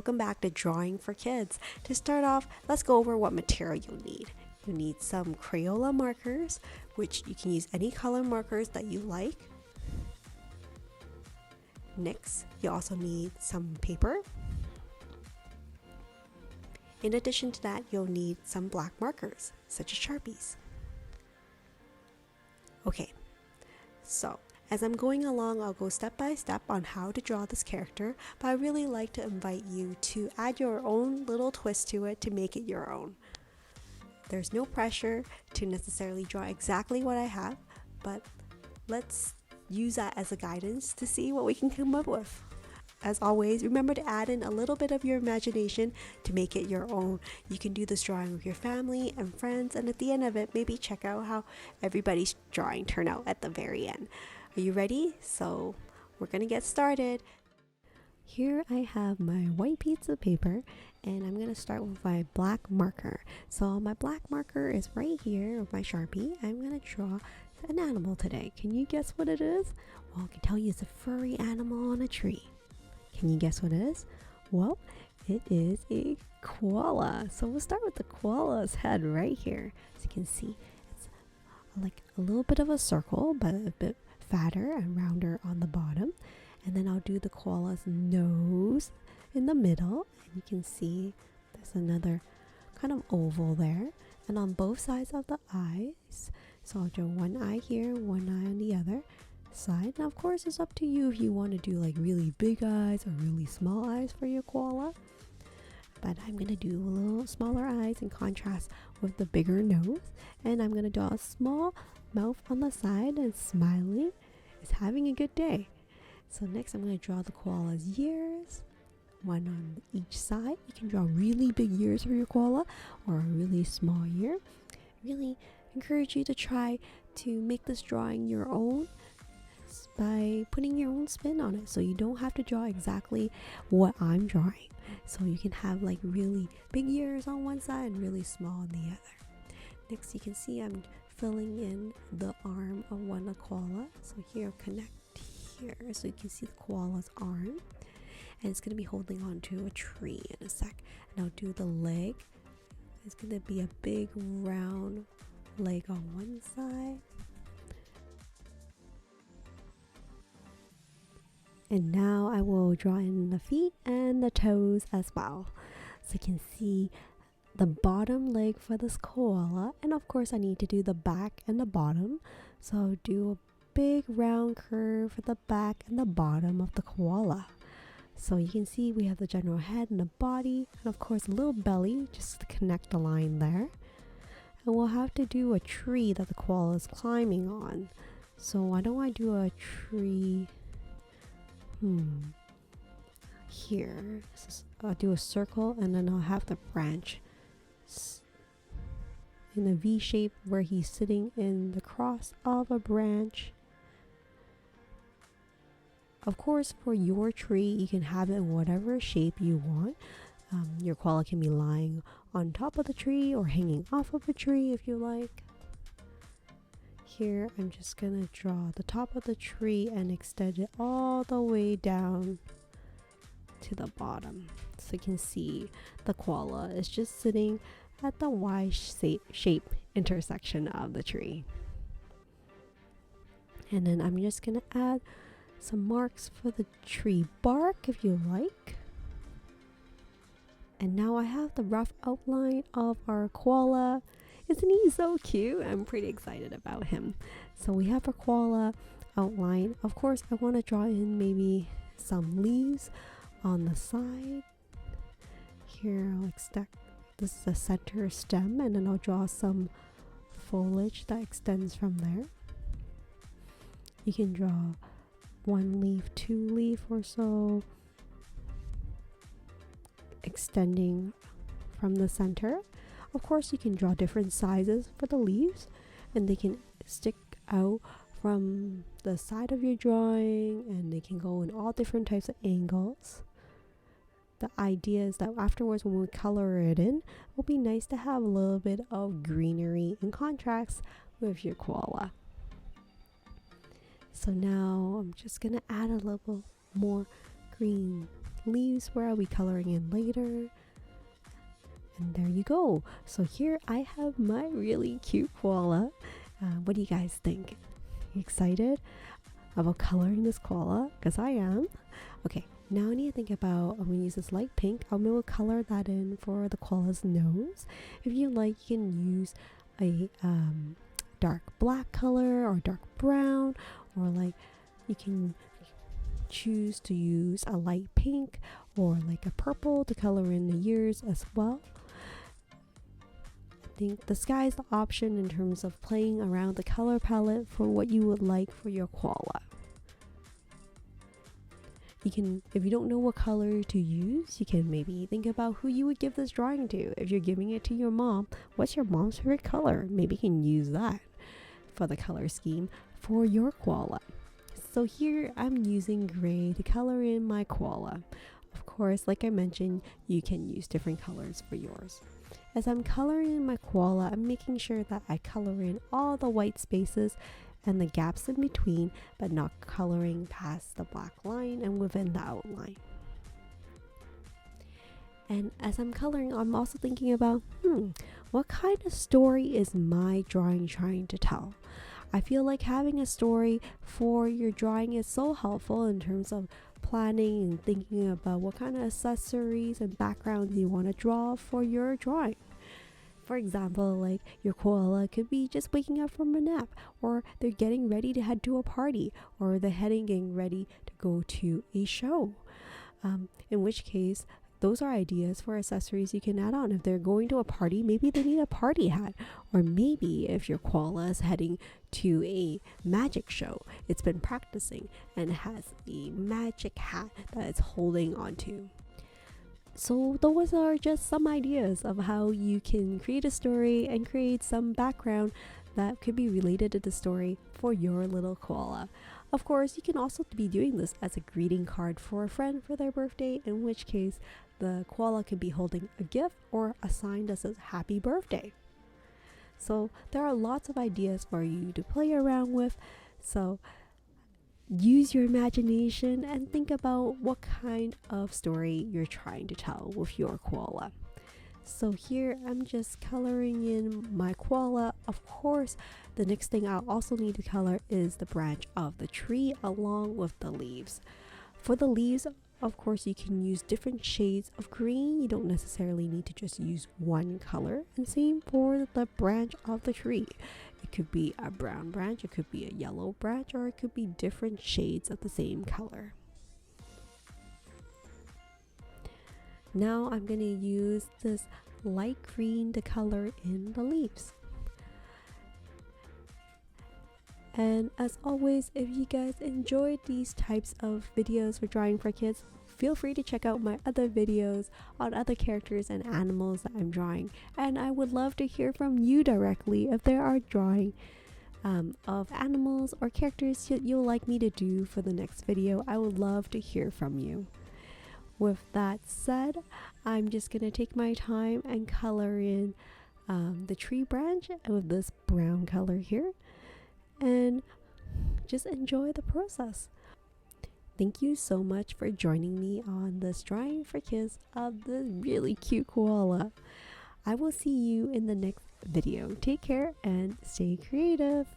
welcome back to Drawing for Kids. To start off, let's go over what material you'll need. You need some Crayola markers, which you can use any color markers that you like. Next, you also need some paper. In addition to that, you'll need some black markers, such as Sharpies. Okay, so as I'm going along, I'll go step by step on how to draw this character, but I really like to invite you to add your own little twist to it to make it your own. There's no pressure to necessarily draw exactly what I have, but let's use that as a guidance to see what we can come up with. As always, remember to add in a little bit of your imagination to make it your own. You can do this drawing with your family and friends, and at the end of it, maybe check out how everybody's drawing turned out at the very end. Are you ready? So we're gonna get started. Here I have my white piece of paper, and I'm gonna start with my black marker. So my black marker is right here with my Sharpie. I'm gonna draw an animal today. Can you guess what it is? Well, I can tell you it's a furry animal on a tree. Can you guess what it is? Well, it is a koala. So we'll start with the koala's head right here. As you can see, it's like a little bit of a circle, but a bit fatter and rounder on the bottom. And then I'll do the koala's nose in the middle, and you can see there's another kind of oval there, and on both sides of the eyes. So I'll draw one eye here, one eye on the other side. Now of course it's up to you if you want to do like really big eyes or really small eyes for your koala, but I'm gonna do a little smaller eyes in contrast with the bigger nose, and I'm gonna draw a small mouth on the side and smiling is having a good day. So next I'm going to draw the koala's ears, one on each side. You can draw really big ears for your koala or a really small ear. Really encourage you to try to make this drawing your own by putting your own spin on it, so you don't have to draw exactly what I'm drawing. So you can have like really big ears on one side and really small on the other. Next you can see I'm filling in the arm of one koala. So here, connect here so you can see the koala's arm, and it's going to be holding on to a tree in a sec. And I'll do the leg. It's going to be a big round leg on one side, and now I will draw in the feet and the toes as well, so you can see the bottom leg for this koala. And of course I need to do the back and the bottom, so I'll do a big round curve for the back and the bottom of the koala. So you can see we have the general head and the body, and of course a little belly just to connect the line there. And we'll have to do a tree that the koala is climbing on. So why don't I do a tree here? I'll do a circle, and then I'll have the branch in a V shape where he's sitting in the cross of a branch. Of course, for your tree, you can have it in whatever shape you want. Your koala can be lying on top of the tree or hanging off of a tree if you like. Here, I'm just gonna draw the top of the tree and extend it all the way down to the bottom. So you can see the koala is just sitting at the Y shape intersection of the tree. And then I'm just gonna add some marks for the tree bark if you like. And now I have the rough outline of our koala. Isn't he so cute? I'm pretty excited about him. So we have our koala outline. Of course I want to draw in maybe some leaves on the side. Here I'll extend, this is the center stem, and then I'll draw some foliage that extends from there. You can draw one leaf, two leaf or so, extending from the center. Of course you can draw different sizes for the leaves, and they can stick out from the side of your drawing, and they can go in all different types of angles. The idea is that afterwards when we color it in, it will be nice to have a little bit of greenery in contrast with your koala. So now I'm just gonna add a little more green leaves where I'll be coloring in later. And there you go. So here I have my really cute koala. What do you guys think? You excited about coloring this koala? Because I am. Okay, now I need to think about, I'm going to use this light pink. I'm going to color that in for the koala's nose. If you like, you can use a dark black color or dark brown, or like you can choose to use a light pink or like a purple to color in the ears as well. I think the sky is the option in terms of playing around the color palette for what you would like for your koala. You can, if you don't know what color to use, you can maybe think about who you would give this drawing to. If you're giving it to your mom, what's your mom's favorite color? Maybe you can use that for the color scheme for your koala. So here I'm using gray to color in my koala. Of course, like I mentioned, you can use different colors for yours. As I'm coloring in my koala, I'm making sure that I color in all the white spaces and the gaps in between, but not coloring past the black line and within the outline. And as I'm coloring, I'm also thinking about, what kind of story is my drawing trying to tell? I feel like having a story for your drawing is so helpful in terms of planning and thinking about what kind of accessories and backgrounds you want to draw for your drawing. For example, like your koala could be just waking up from a nap, or they're getting ready to head to a party, or they're getting ready to go to a show. In which case, those are ideas for accessories you can add on. If they're going to a party, maybe they need a party hat. Or maybe if your koala is heading to a magic show, it's been practicing and has a magic hat that it's holding onto. So those are just some ideas of how you can create a story and create some background that could be related to the story for your little koala. Of course, you can also be doing this as a greeting card for a friend for their birthday, in which case the koala could be holding a gift or a sign that says happy birthday. So there are lots of ideas for you to play around with. So use your imagination and think about what kind of story you're trying to tell with your koala. So here I'm just coloring in my koala. Of course, the next thing I'll also need to color is the branch of the tree along with the leaves. For the leaves, of course, you can use different shades of green. You don't necessarily need to just use one color. And same for the branch of the tree. It could be a brown branch, it could be a yellow branch, or it could be different shades of the same color. Now I'm going to use this light green to color in the leaves. And as always, if you guys enjoyed these types of videos for drawing for kids, feel free to check out my other videos on other characters and animals that I'm drawing. And I would love to hear from you directly if there are drawing of animals or characters you'll like me to do for the next video. I would love to hear from you. With that said, I'm just going to take my time and color in the tree branch with this brown color here. And just enjoy the process. Thank you so much for joining me on this drawing for kids of the really cute koala. I will see you in the next video. Take care and stay creative.